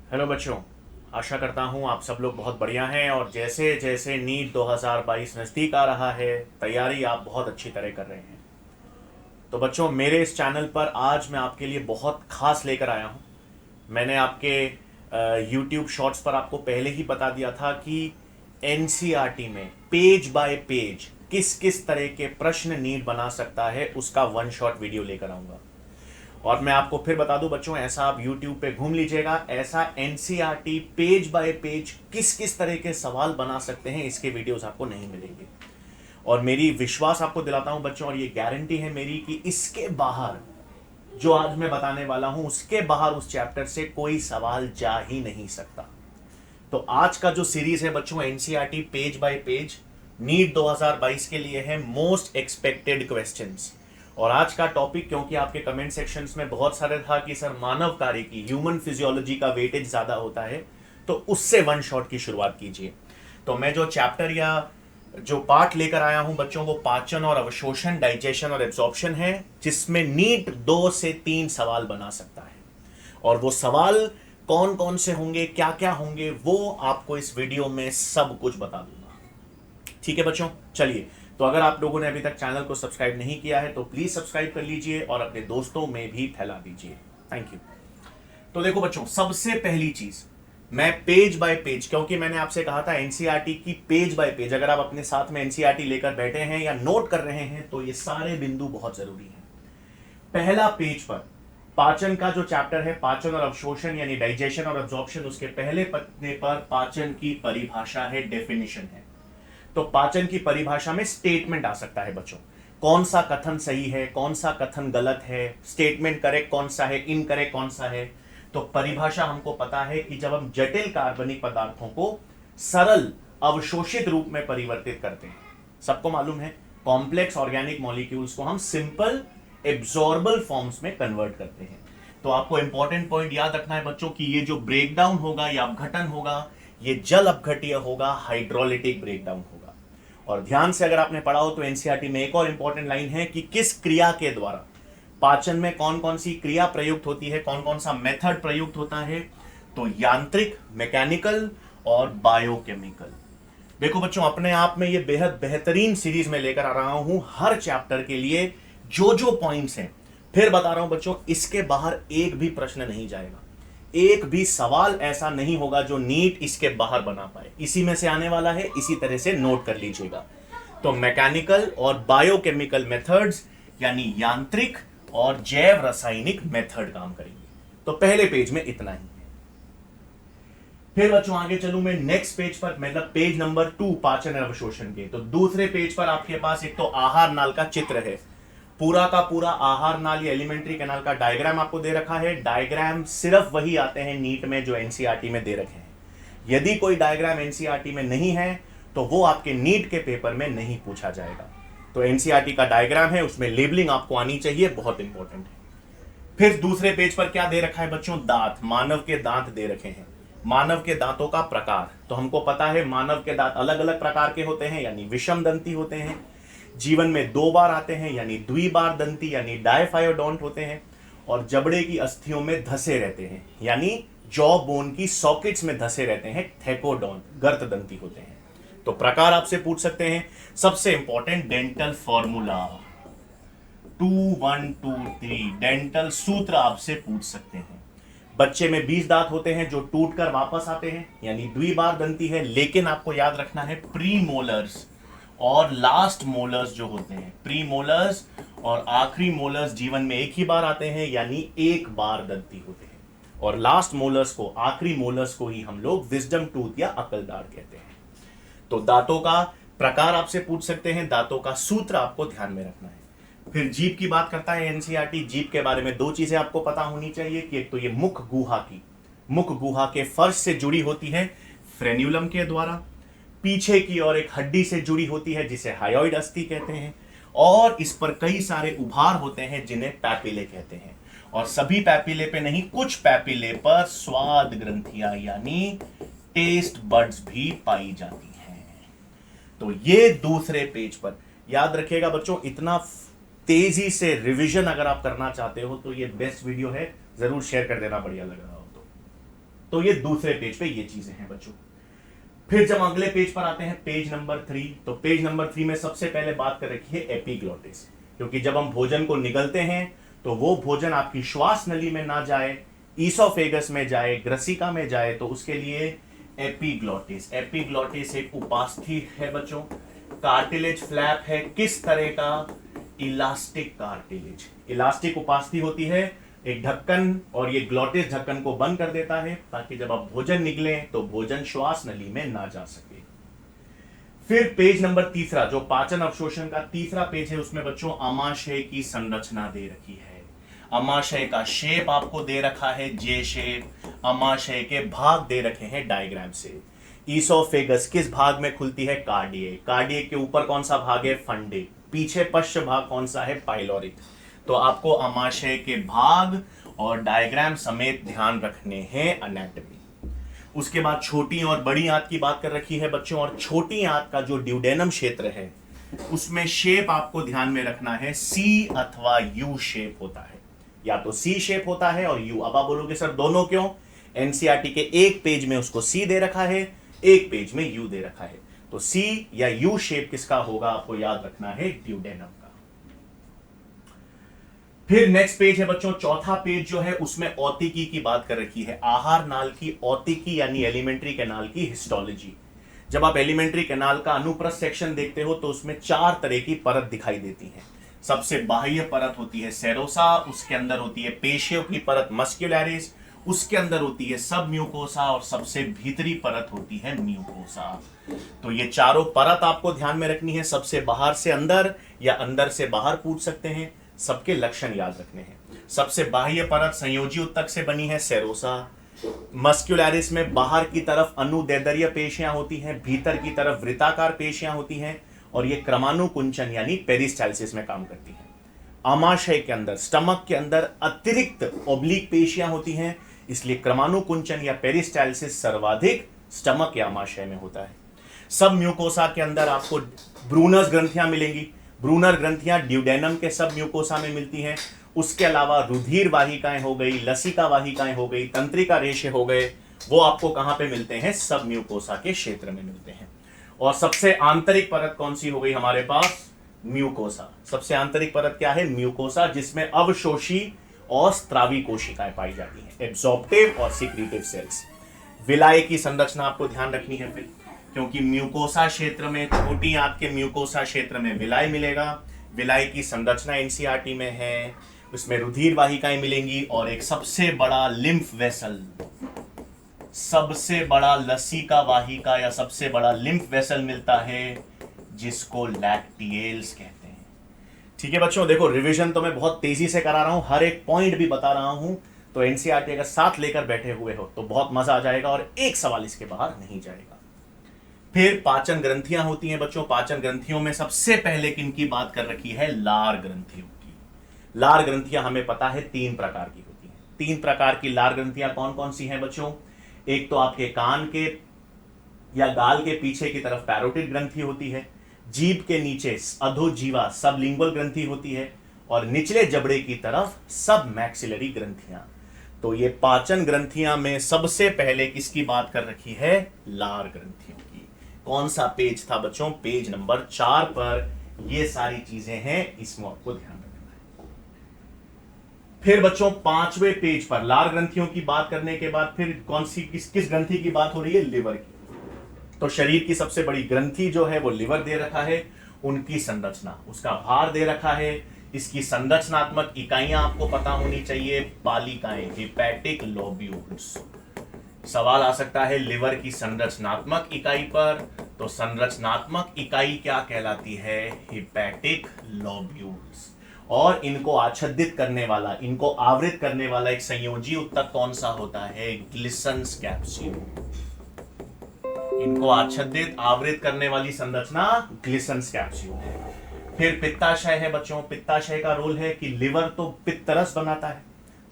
Hello बच्चों। आशा करता हूँ आप सब लोग बहुत बढ़िया हैं और जैसे जैसे नीट 2022 नज़दीक आ रहा है, तैयारी आप बहुत अच्छी तरह कर रहे हैं। तो बच्चों, मेरे इस चैनल पर आज मैं आपके लिए बहुत खास लेकर आया हूँ। मैंने आपके यूट्यूब शॉर्ट्स पर आपको पहले ही बता दिया था कि एनसीईआरटी में पेज बाय पेज किस किस तरह के प्रश्न नीट बना सकता है, उसका वन शॉट वीडियो लेकर आऊँगा। और मैं आपको फिर बता दूं बच्चों, ऐसा आप YouTube पे घूम लीजिएगा, ऐसा एनसीईआरटी पेज बाय पेज किस किस तरह के सवाल बना सकते हैं, इसके वीडियोस आपको नहीं मिलेंगे। और मेरी विश्वास आपको दिलाता हूं बच्चों, और ये गारंटी है मेरी, कि इसके बाहर जो आज मैं बताने वाला हूं, उसके बाहर उस चैप्टर से कोई सवाल जा ही नहीं सकता। तो आज का जो सीरीज है बच्चों, NCERT page by page NEET 2022 के लिए है मोस्ट एक्सपेक्टेड क्वेश्चंस। और आज का टॉपिक, क्योंकि आपके कमेंट सेक्शंस में बहुत सारे था कि सर मानव कार्य की, ह्यूमन फिजियोलॉजी का वेटेज ज्यादा होता है, तो उससे वन शॉट की शुरुआत कीजिए। तो मैं जो चैप्टर या जो पार्ट लेकर आया हूं बच्चों, वो पाचन और अवशोषण, डाइजेशन और एब्जॉर्प्शन है, जिसमें नीट 2 से 3 सवाल बना सकता है। और वो सवाल कौन कौन से होंगे, क्या क्या होंगे, वो आपको इस वीडियो में सब कुछ बता दूंगा। ठीक है बच्चों, चलिए। तो अगर आप लोगों ने अभी तक चैनल को सब्सक्राइब नहीं किया है तो प्लीज सब्सक्राइब कर लीजिए और अपने दोस्तों में भी फैला दीजिए। Thank you. तो देखो बच्चों, सबसे पहली चीज, मैं पेज बाय पेज, क्योंकि मैंने आपसे कहा था एनसीईआरटी की पेज बाय पेज, अगर आप अपने साथ में एनसीईआरटी लेकर बैठे हैं या नोट कर रहे हैं तो ये सारे बिंदु बहुत जरूरी हैं। पहला पेज पर पाचन का जो चैप्टर है, पाचन और अवशोषण यानी डाइजेशन और एब्जॉर्प्शन, उसके पहले पन्ने पर पाचन की परिभाषा है, डेफिनेशन है। तो पाचन की परिभाषा में स्टेटमेंट आ सकता है बच्चों, कौन सा कथन सही है, कौन सा कथन गलत है, स्टेटमेंट करेक्ट कौन सा है, इनकरेक्ट कौन सा है। तो परिभाषा हमको पता है कि जब हम जटिल कार्बनिक पदार्थों को सरल अवशोषित रूप में परिवर्तित करते हैं, सबको मालूम है कॉम्प्लेक्स ऑर्गेनिक मॉलिक्यूल्स को हम सिंपल एब्जॉर्बल फॉर्म्स में कन्वर्ट करते हैं। तो आपको इंपॉर्टेंट पॉइंट याद रखना है बच्चों कि ये जो ब्रेकडाउन होगा या अपघटन होगा, ये जल अपघटीय होगा, हाइड्रोलिटिक ब्रेकडाउन होगा। और ध्यान से अगर आपने पढ़ा हो तो एनसीईआरटी में एक और इंपॉर्टेंट लाइन है कि किस क्रिया के द्वारा पाचन में कौन कौन सी क्रिया प्रयुक्त होती है, कौन कौन सा मेथड प्रयुक्त होता है। तो यांत्रिक, मैकेनिकल और बायोकेमिकल। देखो बच्चों, अपने आप में ये बेहद बेहतरीन सीरीज में लेकर आ रहा हूं, हर चैप्टर के लिए जो जो पॉइंट्स हैं। फिर बता रहा हूं बच्चों, इसके बाहर एक भी प्रश्न नहीं जाएगा, एक भी सवाल ऐसा नहीं होगा जो नीट इसके बाहर बना पाए। इसी में से आने वाला है, इसी तरह से नोट कर लीजिएगा। तो मैकेनिकल और बायोकेमिकल मेथड्स यानी यांत्रिक और जैव रासायनिक मेथड काम करेंगे। तो पहले पेज में इतना ही है। फिर बच्चों आगे चलूं मैं नेक्स्ट पेज पर, मतलब पेज नंबर 2 पाचन और अवशोषण के। तो दूसरे पेज पर आपके पास एक तो आहार नाल का चित्र है, पूरा का पूरा आहार नाल या एलिमेंट्री कैनाल का डायग्राम आपको दे रखा है। डायग्राम सिर्फ वही आते हैं नीट में जो एनसीईआरटी में दे रखे हैं। यदि कोई डायग्राम एनसीईआरटी में नहीं है तो वो आपके नीट के पेपर में नहीं पूछा जाएगा। तो एनसीईआरटी का डायग्राम है, उसमें लेबलिंग आपको आनी चाहिए, बहुत इंपॉर्टेंट है। फिर दूसरे पेज पर क्या दे रखा है बच्चों, दांत, मानव के दांत दे रखे हैं। मानव के दांतों का प्रकार, तो हमको पता है मानव के दांत अलग अलग प्रकार के होते हैं, यानी विषम दंती होते हैं। जीवन में 2 बार आते हैं, यानी द्विबार दंती यानी डायफायोडोंट होते हैं। और जबड़े की अस्थियों में धसे रहते हैं, यानी जॉ बोन की सॉकेट्स में धसे रहते हैं, थेकोडोंट, गर्त दंती होते हैं। तो प्रकार आपसे पूछ सकते हैं। सबसे इंपॉर्टेंट डेंटल फॉर्मूला 2123, डेंटल सूत्र आपसे पूछ सकते हैं। बच्चे में 20 दांत होते हैं जो टूटकर वापस आते हैं, यानी द्विबार दंती है। लेकिन आपको याद रखना है प्री मोलर्स और लास्ट मोलर्स जो होते हैं, प्री मोलर्स और आखिरी मोलर्स जीवन में एक ही बार आते हैं, यानी एक बार दंती होते हैं। और लास्ट मोलर्स को, आखिरी मोलर्स को ही हम लोग विजडम टूथ या अकलदाढ़ कहते हैं। तो दांतों का प्रकार आपसे पूछ सकते हैं, दांतों का सूत्र आपको ध्यान में रखना है। फिर जीभ की बात करता है एनसीईआरटी। जीभ के बारे में 2 चीजें आपको पता होनी चाहिए कि एक तो ये मुख गुहा की, मुख गुहा के फर्श से जुड़ी होती है फ्रेन्यूलम के द्वारा, पीछे की ओर एक हड्डी से जुड़ी होती है जिसे हायोइड अस्थि कहते हैं, और इस पर कई सारे उभार होते हैं जिन्हें पैपिले कहते हैं। और सभी पैपिले पे नहीं, कुछ पैपिले पर स्वाद ग्रंथियां यानी टेस्ट बड्स भी पाई जाती हैं। तो ये दूसरे पेज पर याद रखिएगा बच्चों। इतना तेजी से रिवीजन अगर आप करना चाहते हो तो ये बेस्ट वीडियो है, जरूर शेयर कर देना बढ़िया लग रहा हो तो। तो ये दूसरे पेज पे ये चीजें हैं बच्चों। फिर जब अगले पेज पर आते हैं, पेज नंबर 3, तो पेज नंबर 3 में सबसे पहले बात कर रखी है एपिग्लॉटिस, क्योंकि जब हम भोजन को निगलते हैं तो वो भोजन आपकी श्वास नली में ना जाए, ईसोफेगस में जाए, ग्रसिका में जाए, तो उसके लिए एपिग्लॉटिस। एपिग्लॉटिस एक उपास्थि है बच्चों, कार्टिलेज फ्लैप है, किस तरह का, इलास्टिक कार्टिलेज, इलास्टिक उपास्थि होती है, एक ढक्कन, और ये ग्लॉटिस ढक्कन को बंद कर देता है ताकि जब आप भोजन निगले तो भोजन श्वास नली में ना जा सके। फिर पेज नंबर 3 जो पाचन अवशोषण का तीसरा पेज है, उसमें बच्चों आमाशय की संरचना दे रखी है। आमाशय का शेप आपको दे रखा है जे शेप, आमाशय के भाग दे रखे हैं डायग्राम से। ईसोफेगस किस भाग में खुलती है, कार्डियक, कार्डियक के ऊपर कौन सा भाग है, फंडे, पीछे पश्च भाग कौन सा है, पाइलोरिक। तो आपको आमाशय के भाग और डायग्राम समेत ध्यान रखने हैं एनाटॉमी। उसके बाद छोटी और बड़ी आंत की बात कर रखी है बच्चों, और छोटी आंत का जो ड्यूडेनम क्षेत्र है उसमें शेप आपको ध्यान में रखना है, सी अथवा यू शेप होता है, या तो सी शेप होता है और यू। अब आप बोलोगे सर दोनों क्यों, एनसीईआरटी के एक पेज में उसको सी दे रखा है, एक पेज में यू दे रखा है, तो सी या यू शेप किसका होगा आपको याद रखना है, ड्यूडेनम का। फिर नेक्स्ट पेज है बच्चों, चौथा पेज जो है उसमें औतिकी की बात कर रखी है, आहार नाल की औतिकी यानी एलिमेंट्री कैनाल की हिस्टोलॉजी। जब आप एलिमेंट्री कैनाल का अनुप्रस्थ सेक्शन देखते हो तो उसमें 4 तरह की परत दिखाई देती है। सबसे बाह्य परत होती है सेरोसा, उसके अंदर होती है पेशियों की परत मस्क्युलरिस, उसके अंदर होती है सब म्यूकोसा, और सबसे भीतरी परत होती है म्यूकोसा। तो ये चारों परत आपको ध्यान में रखनी है, सबसे बाहर से अंदर या अंदर से बाहर पूछ सकते हैं, सबके लक्षण याद रखने हैं। सबसे बाह्य परत संयोजी उत्तक से बनी है सेरोसा, मस्क्युलरिस में बाहर की तरफ अनुदैर्ध्य पेशियां होती हैं, भीतर की तरफ वृत्ताकार पेशियां होती हैं, और ये क्रमानुकुंचन यानी पेरिस्टाल्सिस में काम करती हैं। आमाशय के अंदर, स्टमक के अंदर अतिरिक्त ओब्लिक पेशियां होती हैं, इसलिए क्रमानुकुंचन या पेरिस्टाल्सिस सर्वाधिक स्टमक या आमाशय में होता है। सब म्यूकोसा के अंदर आपको ब्रूनस ग्रंथियां मिलेंगी, ब्रूनर ग्रंथियां ड्यूडेनम के सब म्यूकोसा में मिलती हैं। उसके अलावा रुधिर वाहिकाएं हो गई, लसिका वाहिकाएं हो गई, तंत्रिका रेशे हो गए, वो आपको कहां पे मिलते हैं, सब म्यूकोसा के क्षेत्र में मिलते हैं। और सबसे आंतरिक परत कौन सी हो गई हमारे पास, म्यूकोसा। सबसे आंतरिक परत क्या है, म्यूकोसा, जिसमें अवशोषी और स्त्रावी कोशिकाएं पाई जाती हैं, एब्जॉर्प्टिव और सिक्रीटिव सेल्स। विलाय की संरचना आपको ध्यान रखनी है फिर, क्योंकि म्यूकोसा क्षेत्र में, छोटी आंत के म्यूकोसा क्षेत्र में विलाय मिलेगा। विलाय की संरचना एनसीईआरटी में है, उसमें रुधिर वाहिकाएं मिलेंगी, और एक सबसे बड़ा लिम्फ वेसल, सबसे बड़ा लसिका वाहिका या सबसे बड़ा लिम्फ वेसल मिलता है, जिसको लैक्टियल्स कहते हैं। ठीक है बच्चों, देखो रिवीजन तो मैं बहुत तेजी से करा रहा हूं, हर एक पॉइंट भी बता रहा हूं, तो एनसीईआरटी अगर साथ लेकर बैठे हुए हो तो बहुत मजा आ जाएगा और एक सवाल इसके बाहर नहीं जाएगा। फिर पाचन ग्रंथियां होती हैं बच्चों, पाचन ग्रंथियों में सबसे पहले किनकी बात कर रखी है, लार ग्रंथियों की। लार ग्रंथियां हमें पता है 3 प्रकार की होती हैं। 3 प्रकार की लार ग्रंथियां कौन कौन सी हैं बच्चों, एक तो आपके कान के या गाल के पीछे की तरफ पैरोटिड ग्रंथि होती है, जीभ के नीचे अधोजीवा सबलिंगुअल ग्रंथि होती है, और निचले जबड़े की तरफ सब मैक्सिलरी ग्रंथियां। तो ये पाचन ग्रंथियां में सबसे पहले किसकी बात कर रखी है, लार ग्रंथियों की। कौन सा पेज था बच्चों, पेज नंबर 4 पर ये सारी चीजें हैं, इसमें आपको ध्यान रखना है। फिर बच्चों 5वें पेज पर लार ग्रंथियों की बात करने के बाद फिर कौन सी किस ग्रंथि की बात हो रही है, लिवर की। तो शरीर की सबसे बड़ी ग्रंथि जो है वो लिवर दे रखा है, उनकी संरचना, उसका भार दे रखा है, इसकी संरचनात्मक इकाइयां आपको पता होनी चाहिए, पालिकाएं, हिपैटिक लोब्यूल्स। सवाल आ सकता है लिवर की संरचनात्मक इकाई पर, तो संरचनात्मक इकाई क्या कहलाती है, हिपैटिक लोब्यूल्स। और इनको आच्छादित करने वाला, इनको आवृत करने वाला एक संयोजी उत्तक कौन सा होता है, ग्लिसन्स कैप्स्यूल। इनको आच्छादित आवृत करने वाली संरचना ग्लिसन्स कैप्स्यूल है। फिर पित्ताशय है बच्चों, पित्ताशय का रोल है कि लिवर तो पित्तरस बनाता है,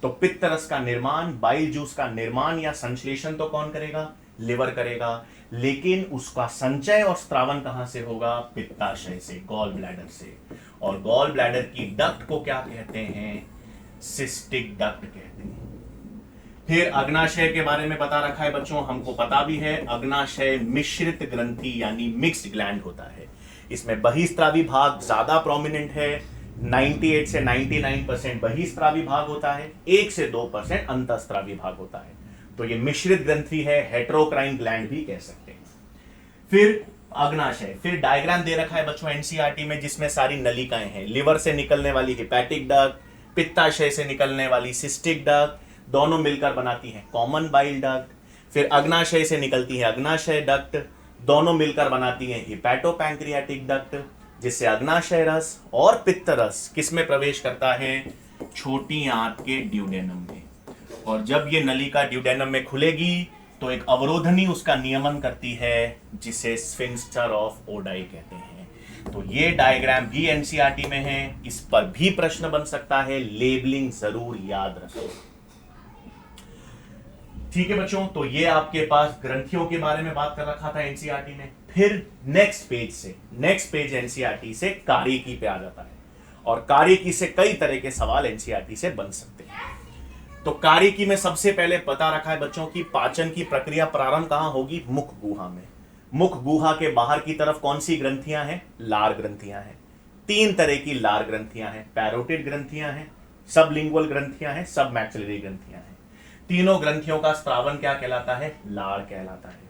तो पित्तरस का निर्माण, बाइल जूस का निर्माण या संश्लेषण तो कौन करेगा, लिवर करेगा, लेकिन उसका संचय और स्त्रावन कहां से होगा, पित्ताशय से, गॉल ब्लैडर से। और गॉल ब्लैडर की डक्ट को क्या कहते हैं, सिस्टिक डक्ट कहते हैं। फिर अग्नाशय के बारे में बता रखा है बच्चों, हमको पता भी है अग्नाशय मिश्रित ग्रंथि यानी मिक्स्ड ग्लैंड होता है। इसमें बहिस्त्रावी भाग ज्यादा प्रोमिनेंट है, 98 से 99% बहिस्त्रावी भाग होता है, 1 से 2% अंतःस्त्रावी भाग होता है। तो ये मिश्रित ग्रंथि है, हेटेरोक्राइन ग्लैंड भी कह सकते हैं। फिर अग्नाशय, फिर डायग्राम दे रखा है बच्चों एनसीईआरटी में जिसमें सारी नलिकाएं हैं। लिवर से निकलने वाली हेपेटिक डक्ट, पित्ताशय से निकलने वाली सिस्टिक डक्ट, दोनों मिलकर बनाती हैं कॉमन बाइल डक्ट। फिर अग्नाशय से निकलती है अग्नाशय डक्ट, दोनों मिलकर बनाती हैं हिपैटोपैंक्रियाटिक डक्ट, जिससे अग्नाशय रस और पित्त रस किसमें प्रवेश करता है, छोटी आंत के ड्यूडेनम में। और जब ये नलिका ड्यूडेनम में खुलेगी तो एक अवरोधनी उसका नियमन करती है जिसे स्फिंक्टर ऑफ ओडाई कहते हैं। तो ये डायग्राम भी एनसीईआरटी में है, इस पर भी प्रश्न बन सकता है, लेबलिंग जरूर याद रखें। ठीक है बच्चों, तो ये आपके पास ग्रंथियों के बारे में बात कर रखा था एनसीईआरटी ने। फिर नेक्स्ट पेज एनसीईआरटी से कार्यकी पे आ जाता है, और कार्यकी से कई तरह के सवाल एनसीईआरटी से बन सकते हैं। तो कार्यकी में सबसे पहले पता रखा है बच्चों की पाचन की प्रक्रिया प्रारंभ कहां होगी, मुख गुहा में। मुख गुहा के बाहर की तरफ कौन सी ग्रंथियां हैं, लार ग्रंथियां हैं। 3 तरह की लार ग्रंथियां हैं, पैरोटिड ग्रंथियां हैं, सबलिंगुअल ग्रंथियां हैं, सब मैक्सिलरी ग्रंथियां हैं। तीनों ग्रंथियों का स्त्रावन क्या कहलाता है, लार कहलाता है।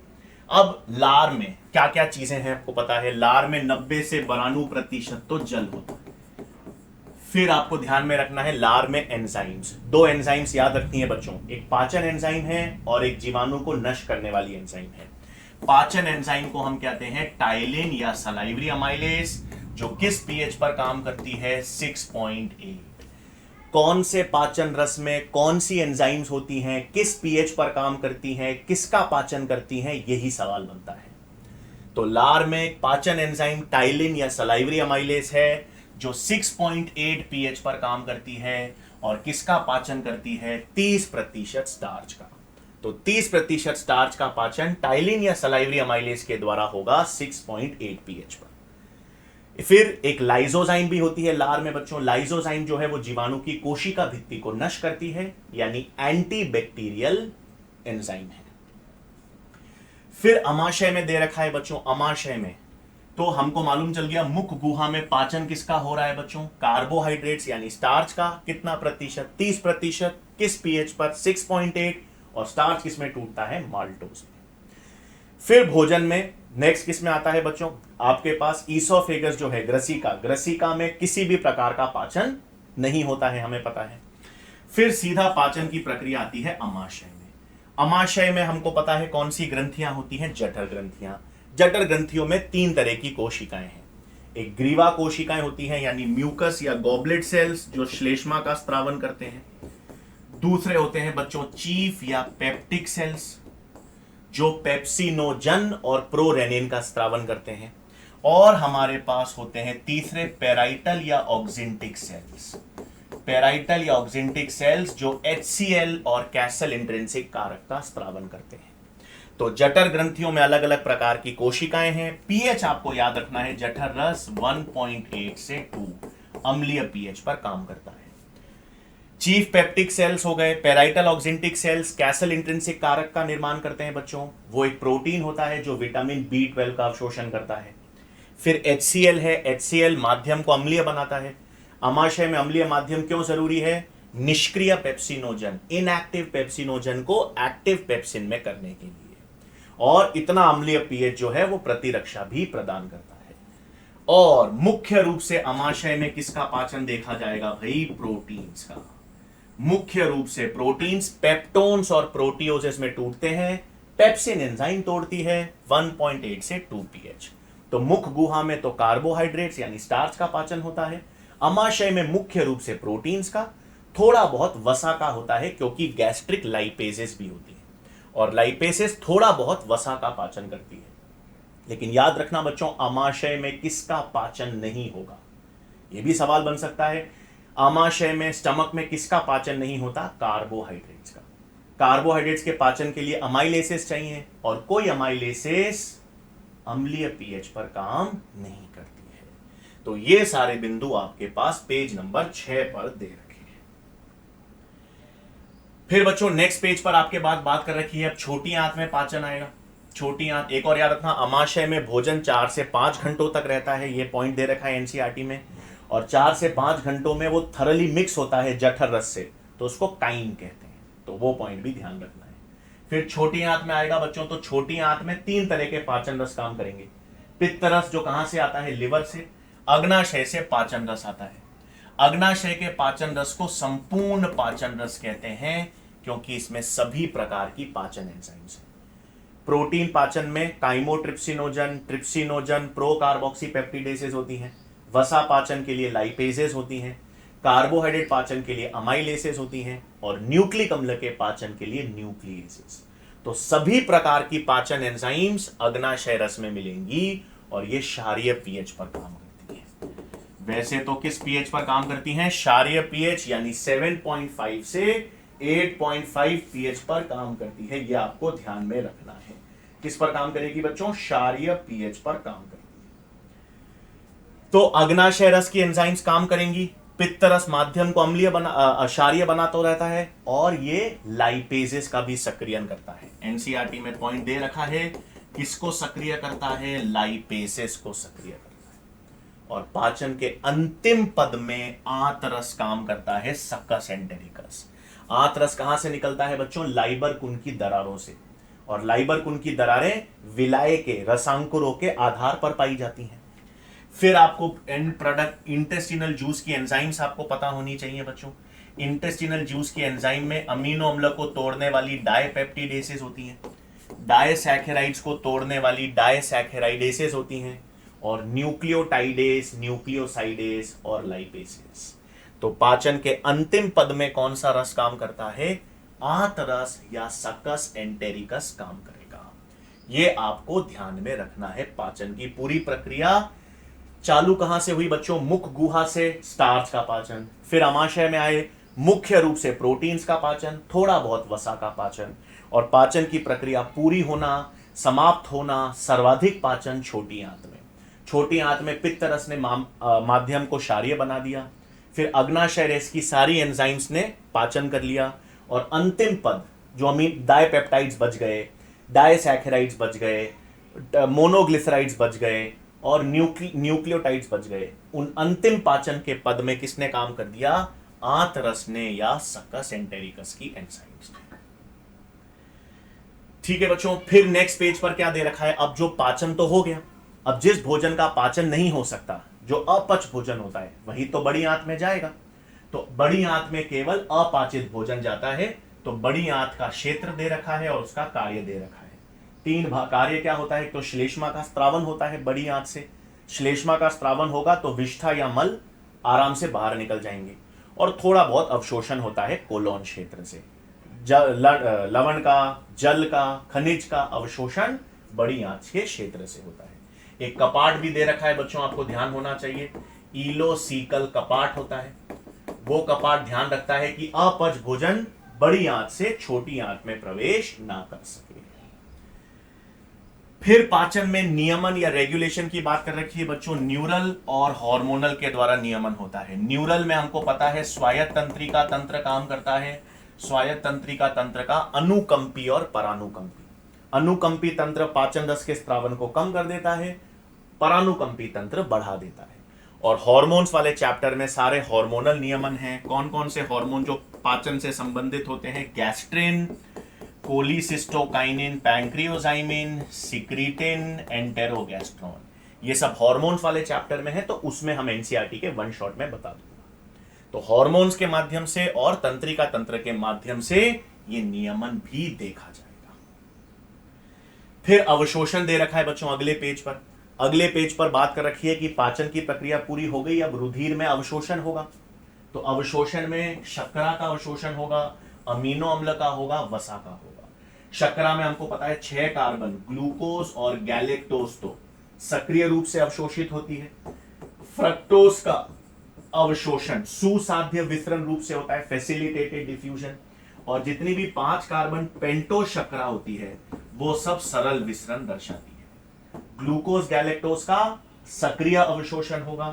अब लार में क्या क्या चीजें हैं आपको पता है, लार में 90 से 92% तो जल होता है। फिर आपको ध्यान में रखना है लार में एंजाइम्स, 2 एंजाइम्स याद रखनी है बच्चों, एक पाचन एंजाइम है और एक जीवाणु को नष्ट करने वाली एंजाइम है। पाचन एंजाइम को हम कहते हैं टाइलिन या सलाइवरी अमाइलेज, जो किस पीएच पर काम करती है, 6.8। कौन से पाचन रस में कौन सी एंजाइम्स होती हैं, किस पीएच पर काम करती हैं, किसका पाचन करती हैं, यही सवाल बनता है। तो लार में पाचन एंजाइम टाइलिन या सलाइवरी अमाइलेज है जो 6.8 पीएच पर काम करती है, और किसका पाचन करती है, 30% स्टार्च का। तो 30% स्टार्च का पाचन टाइलिन या सलाइवरी अमाइलेज के द्वारा होगा 6.8 पीएच पर। फिर एक लाइजोजाइम भी होती है लार में बच्चों। लाइजोजाइम जो है वो जीवाणु की कोशिका भित्ति को नष्ट करती है, यानी एंटीबैक्टीरियल एंजाइम है। फिर अमाशय में दे रखा है बच्चों, अमाशय में तो हमको मालूम चल गया मुख गुहा में पाचन किसका हो रहा है बच्चों, कार्बोहाइड्रेट्स यानी स्टार्च का कितना प्रतिशत, 30%, किस पीएच पर, 6.8, और स्टार्च किसमें टूटता है, माल्टोज में। फिर भोजन में नेक्स्ट किसमें आता है बच्चों, आपके पास ईसोफेगस जो है, ग्रसिका में किसी भी प्रकार का पाचन नहीं होता है, हमें पता है। फिर सीधा पाचन की प्रक्रिया आती है अमाशय में। अमाशय में हमको पता है कौन सी ग्रंथियां होती हैं, जठर ग्रंथियां। जठर ग्रंथियों में 3 तरह की कोशिकाएं हैं। एक ग्रीवा कोशिकाएं होती हैं यानी म्यूकस या गॉबलेट सेल्स जो श्लेष्मा का स्त्रावन करते हैं। दूसरे होते हैं बच्चों चीफ या पेप्टिक सेल्स जो पेप्सिनोजन और प्रोरेनिन का स्त्रावन करते हैं। और हमारे पास होते हैं तीसरे पेराइटल या ऑक्सिंटिक सेल्स, पेराइटल या ऑक्सिंटिक सेल्स जो HCl और कैसल इंट्रिंसिक कारक का स्त्रावन करते हैं। तो जठर ग्रंथियों में अलग अलग प्रकार की कोशिकाएं हैं। पीएच आपको याद रखना है, जठर रस 1.8 से 2 अम्लीय पीएच पर काम करता है। चीफ पेप्टिक सेल्स हो गए, पेराइटल ऑक्सिंटिक सेल्स कैसल इंट्रिंसिक कारक का निर्माण करते हैं बच्चों। वो एक प्रोटीन होता है जो विटामिन B12 का अवशोषण करता है। फिर HCl है, HCl माध्यम को अम्लीय बनाता है। अमाशय में अम्लीय माध्यम क्यों जरूरी है, निष्क्रिय पेप्सिनोजन, इनएक्टिव पेप्सिनोजन को एक्टिव पेप्सिन में करने के लिए। और इतना अम्लीय पीएच जो है वो प्रतिरक्षा भी प्रदान करता है। और मुख्य रूप से अमाशय में किसका पाचन देखा जाएगा भाई, प्रोटीन्स का। मुख्य रूप से प्रोटीन्स पेप्टोन्स और प्रोटियोजेस में टूटते हैं। पेप्सिन एंजाइम तोड़ती है 1.8 से 2 पीएच। तो मुख गुहा में तो कार्बोहाइड्रेट्स यानी स्टार्च का पाचन होता है। अमाशय में मुख्य रूप से प्रोटीन्स का, थोड़ा बहुत वसा का होता है क्योंकि गैस्ट्रिक लाइपेजेस भी होती है, और लाइपेसेस थोड़ा बहुत वसा का पाचन करती है। लेकिन याद रखना बच्चों, अमाशय में किसका पाचन नहीं होगा, यह भी सवाल बन सकता है। अमाशय में, स्टमक में किसका पाचन नहीं होता, कार्बोहाइड्रेट्स का। कार्बोहाइड्रेट्स के पाचन के लिए अमाइलेसेस चाहिए, और कोई अमाइलेसेस अम्लीय पीएच पर काम नहीं करती है। तो ये सारे बिंदु आपके पास पेज नंबर 6 पर दे रखे हैं। फिर बच्चों नेक्स्ट पेज पर आपके बाद बात कर रखी है, अब छोटी आंत में पाचन आएगा। छोटी आंत, एक और याद रखना, अमाशय में भोजन 4 से 5 घंटों तक रहता है, ये पॉइंट दे रखा है एनसीईआरटी में, और 4 से 5 घंटों में वो थरली मिक्स होता है जठर रस से, तो उसको काइन कहते हैं, तो वो पॉइंट भी ध्यान रखना है। फिर छोटी आंत में आएगा बच्चों, तो छोटी आंत में 3 तरह के पाचन रस काम करेंगे। पित्त रस जो कहां से आता है, लिवर से। अग्नाशय से पाचन रस आता है। अग्नाशय के पाचन रस को संपूर्ण पाचन रस कहते हैं, क्योंकि इसमें सभी प्रकार की पाचन एंजाइम्स हैं। प्रोटीन पाचन में काइमोट्रिप्सिनोजन, ट्रिप्सिनोजन, प्रो कार्बोक्सीपेप्टिडेसेस होती हैं। वसा पाचन के लिए लाइपेजेस होती हैं। कार्बोहाइड्रेट पाचन के लिए अमाइलेसेस होती हैं, और न्यूक्लिक अम्ल के पाचन के लिए न्यूक्लियेसेस। तो सभी प्रकार की पाचन एंजाइम्स अग्नाशय रस में मिलेंगी, और ये क्षारीय पीएच पर काम करती है। वैसे तो किस पीएच पर काम करती हैं, क्षारीय पीएच, यानी 7.5 से 8.5 पीएच पर काम करती है, यह आपको ध्यान में रखना है। किस पर काम करेगी बच्चों, क्षारीय पीएच पर काम करेगी। तो अग्नाशय रस की एंजाइम्स काम करेंगी, पित्त रस माध्यम को अम्लीय क्षारीय बनाता रहता है, और ये लाइपेजेस का भी सक्रियन करता है। एनसीईआरटी में पॉइंट दे रखा है, किसको सक्रिय करता है, लाइपेजेस को सक्रिय करता है। और पाचन के अंतिम पद में आंतरस काम करता है, सक्कस एंटेरिकस। आंतरस कहां से निकलता है बच्चों, लाइबर कुन की दरारों से, और लाइबर कुन की दरारें विलाय के रसांकुरों के आधार पर पाई जाती हैं। फिर आपको एंड प्रोडक्ट इंटेस्टिनल जूस की एंजाइम्स आपको पता होनी चाहिए बच्चों। इंटेस्टिनल जूस की एंजाइम में अमीनो अम्ल को तोड़ने वाली डायपेप्टिडेसेस होती हैं, डायसैकेराइड्स को तोड़ने वाली डायसैकेराइडेसेस होती हैं, और न्यूक्लियोटाइडेस, न्यूक्लियोसाइडेस और लाइपेसेस। तो पाचन के अंतिम पद में कौन सा रस काम करता है, आंतरस या सक्कस एंटेरिकस काम करेगा। यह आपको ध्यान में रखना है। पाचन की पूरी प्रक्रिया चालू कहां से हुई बच्चों, मुख गुहा से स्टार्च का पाचन, फिर अमाशय में आए मुख्य रूप से प्रोटीन्स का पाचन, थोड़ा बहुत वसा का पाचन, और पाचन की प्रक्रिया पूरी होना, समाप्त होना, सर्वाधिक पाचन छोटी आंत में। छोटी आंत में पित्त रस ने माध्यम को क्षारीय बना दिया, फिर अग्नाशय रस की सारी एंजाइम्स ने पाचन कर लिया, और अंतिम पद जो अमीन डाइपेप्टाइड्स बच गए, डायसैकेराइड्स बच गए, मोनोग्लिसराइड्स बच गए, और न्यूक्लियोटाइड्स बच गए, उन अंतिम पाचन के पद में किसने काम कर दिया, आंतरस ने या सक्कस एंटेरिकस की एंजाइम्स ने। ठीक है बच्चों, फिर नेक्स्ट पेज पर क्या दे रखा है, अब जो पाचन तो हो गया, अब जिस भोजन का पाचन नहीं हो सकता, जो अपच भोजन होता है, वही तो बड़ी आंत में जाएगा। तो बड़ी आंत में केवल अपाचित भोजन जाता है, तो बड़ी आंत का क्षेत्र दे रखा है और उसका कार्य दे रखा है। 3 कार्य क्या होता है, तो श्लेष्मा का स्त्रावन होता है बड़ी आंत से। श्लेष्मा का स्त्रावन होगा तो विष्ठा या मल आराम से बाहर निकल जाएंगे, और थोड़ा बहुत अवशोषण होता है कोलोन क्षेत्र से। लवण का, जल का, खनिज का अवशोषण बड़ी आंत के क्षेत्र से होता है। एक कपाट भी दे रखा है बच्चों, आपको ध्यान होना चाहिए, ईलोसीकल कपाट होता है। वो कपाट ध्यान रखता है कि अपच भोजन बड़ी आंत से छोटी आंत में प्रवेश ना कर सके। फिर पाचन में नियमन या रेगुलेशन की बात कर रखी है बच्चों, न्यूरल और हार्मोनल के द्वारा नियमन होता है। न्यूरल में हमको पता है स्वायत्त तंत्रिका तंत्र काम करता है। स्वायत्त तंत्रिका तंत्र का अनुकंपी और परानुकंपी। अनुकंपी तंत्र पाचन रस के स्त्रावन को कम कर देता है, परानुकंपी तंत्र बढ़ा देता है। और हार्मोन्स वाले चैप्टर में सारे हार्मोनल नियमन हैं। कौन कौन से हार्मोन जो पाचन से संबंधित होते हैं, गैस्ट्रिन, कोलिसिस्टोकाइनिन, पैंक्रियोजाइमिन, सिक्रीटिन, एंटेरोगैस्ट्रोन, ये सब हार्मोन्स वाले चैप्टर में है, तो उसमें हम एनसीईआरटी के वन शॉट में बता दूंगा। तो हार्मोन्स के माध्यम से और तंत्रिका तंत्र के माध्यम से ये नियमन भी देखा जाएगा। फिर अवशोषण दे रखा है बच्चों अगले पेज पर। अगले पेज पर बात कर रखी है कि पाचन की प्रक्रिया पूरी हो गई, अब रुधिर में अवशोषण होगा। तो अवशोषण में शर्करा का अवशोषण होगा, अमीनो अम्ल का होगा, वसा का होगा। शर्करा में हमको पता है 6 कार्बन, ग्लूकोज और गैलेक्टोज तो सक्रिय रूप से अवशोषित होती है। फ्रक्टोज का अवशोषण सुसाध्य विसरण रूप से होता है, फैसिलिटेटेड डिफ्यूजन। और जितनी भी 5 कार्बन पेंटोज शर्करा होती है वो सब सरल विसरण दर्शाती है। ग्लूकोज गैलेक्टोज का सक्रिय अवशोषण होगा,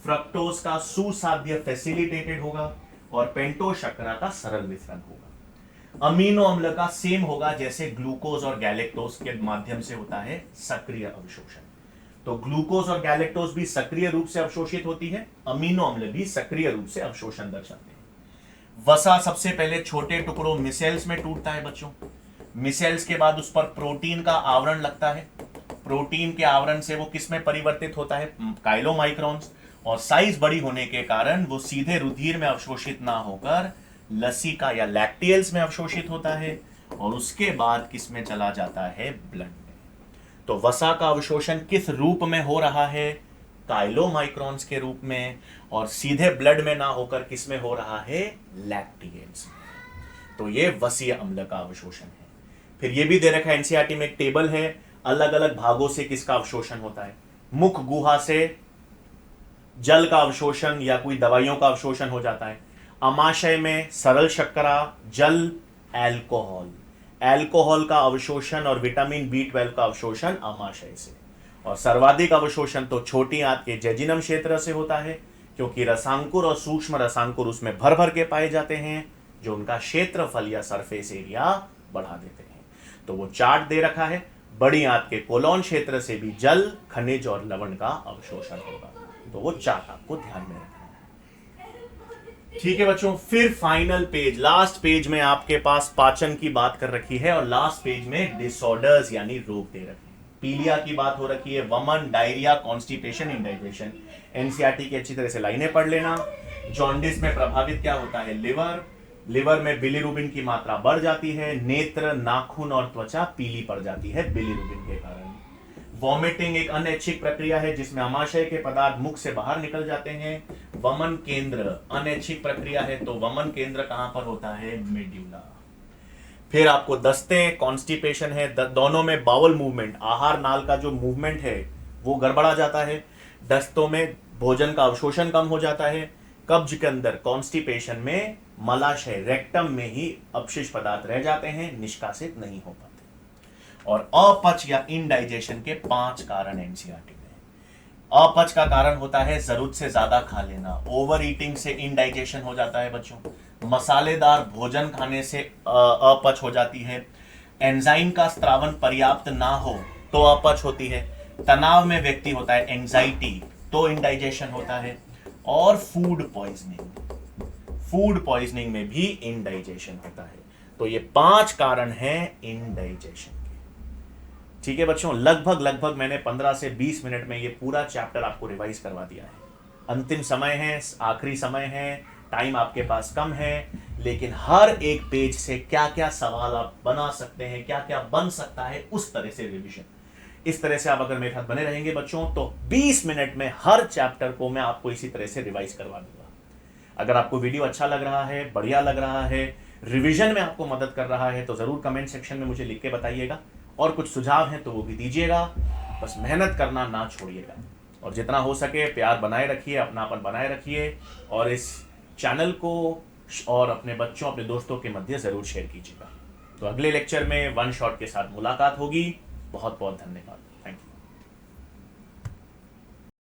फ्रक्टोज का सुसाध्य फैसिलिटेटेड होगा, और पेंटोज शर्करा का सरल विसरण होगा। अमीनो अम्ल का सेम होगा जैसे ग्लूकोज और गैलेक्टोज के माध्यम से होता है सक्रिय अवशोषण। तो ग्लूकोज और गैलेक्टोज भी सक्रिय रूप से अवशोषित होती है, अमीनो अम्ल भी सक्रिय रूप से अवशोषण दर्शाते हैं। वसा सबसे पहले छोटे टुकड़ों मिसेल्स में टूटता है बच्चों। मिसेल्स के बाद उस पर प्रोटीन का आवरण लगता है, प्रोटीन के आवरण से वो किस में परिवर्तित होता है, काइलोमाइक्रॉन्स, और साइज बड़ी होने के कारण वो सीधे रुधिर में अवशोषित ना होकर लसिका या लैक्टियल्स में अवशोषित होता है, और उसके बाद किस में चला जाता है, ब्लड में। तो वसा का अवशोषण किस रूप में हो रहा है, काइलोमाइक्रॉन्स के रूप में, और सीधे ब्लड में ना होकर किस में हो रहा है, लैक्टियल्स में। तो ये वसीय अम्ल का अवशोषण है। फिर ये भी दे रखा है एनसीईआरटी में, एक टेबल है, अलग अलग भागों से किसका अवशोषण होता है। मुख गुहा से जल का अवशोषण या कोई दवाइयों का अवशोषण हो जाता है। अमाशय में सरल शर्करा, जल, एल्कोहल, एल्कोहल का अवशोषण और विटामिन B12 का अवशोषण अमाशय से। और सर्वाधिक अवशोषण तो छोटी आंत के जेजिनम क्षेत्र से होता है, क्योंकि रसांकुर और सूक्ष्म रसांकुर उसमें भर भर के पाए जाते हैं, जो उनका क्षेत्रफल या सरफेस एरिया बढ़ा देते हैं। तो वो चार्ट दे रखा है, बड़ी आंत के कोलोन क्षेत्र से भी जल, खनिज और लवण का अवशोषण होगा। तो वो चार्ट आपको ध्यान में रखना है। ठीक है बच्चों, फिर फाइनल पेज, लास्ट पेज में आपके पास पाचन की बात कर रखी है, और लास्ट पेज में डिसऑर्डर्स यानी रोग दे रखे हैं। पीलिया की बात हो रखी है, वमन, डायरिया, कॉन्स्टिपेशन, इंडाइजेशन। एनसीईआरटी की अच्छी तरह से लाइनें पढ़ लेना। जॉन्डिस में प्रभावित क्या होता है, लिवर, लिवर में बिलीरुबिन की मात्रा बढ़ जाती है। नेत्र, नाखून और त्वचा पीली पड़ जाती है बिलीरुबिन के कारण। वॉमिटिंग एक अनैच्छिक प्रक्रिया है जिसमें अमाशय के पदार्थ मुख से बाहर निकल जाते हैं। वमन केंद्र अनैच्छिक प्रक्रिया है, तो वमन केंद्र कहां पर होता है, मेड्यूला। फिर आपको दस्ते, कॉन्स्टिपेशन है, दोनों में बाउल मूवमेंट, आहार नाल का जो मूवमेंट है वो गड़बड़ा जाता है। दस्तों में भोजन का अवशोषण कम हो जाता है। कब्ज के अंदर, कॉन्स्टिपेशन में मलाशय, रेक्टम में ही अपशिष्ट पदार्थ रह जाते हैं, निष्कासित नहीं हो पाते। और अपच या इनडाइजेशन के 5 कारण एनसीईआरटी में। अपच का कारण होता है जरूरत से ज्यादा खा लेना, ओवर ईटिंग से इनडाइजेशन हो जाता है बच्चों। मसालेदार भोजन खाने से अपच हो जाती है। एंजाइम का स्त्रावन पर्याप्त ना हो तो अपच होती है। तनाव में व्यक्ति होता है एंजाइटी, तो इनडाइजेशन होता है। और फूड पॉइजनिंग में भी इनडाइजेशन होता है। तो ये 5 कारण हैं इनडाइजेशन के। ठीक है बच्चों, लगभग मैंने 15 से 20 मिनट में ये पूरा चैप्टर आपको रिवाइज करवा दिया है। अंतिम समय है, आखिरी समय है, टाइम आपके पास कम है, लेकिन हर एक पेज से क्या क्या सवाल आप बना सकते हैं, क्या क्या बन सकता है, उस तरह से रिवीजन। इस तरह से आप अगर मेरे साथ बने रहेंगे बच्चों, तो 20 मिनट में हर चैप्टर को मैं आपको इसी तरह से रिवाइज करवा दूंगा। अगर आपको वीडियो अच्छा लग रहा है, बढ़िया लग रहा है, रिवीजन में आपको मदद कर रहा है, तो जरूर कमेंट सेक्शन में मुझे लिख के बताइएगा, और कुछ सुझाव हैं तो वो भी दीजिएगा। बस मेहनत करना ना छोड़िएगा, और जितना हो सके प्यार बनाए रखिए, अपनापन बनाए रखिए, और इस चैनल को और अपने बच्चों, अपने दोस्तों के मध्य जरूर शेयर कीजिएगा। तो अगले लेक्चर में वन शॉट के साथ मुलाकात होगी। बहुत बहुत धन्यवाद।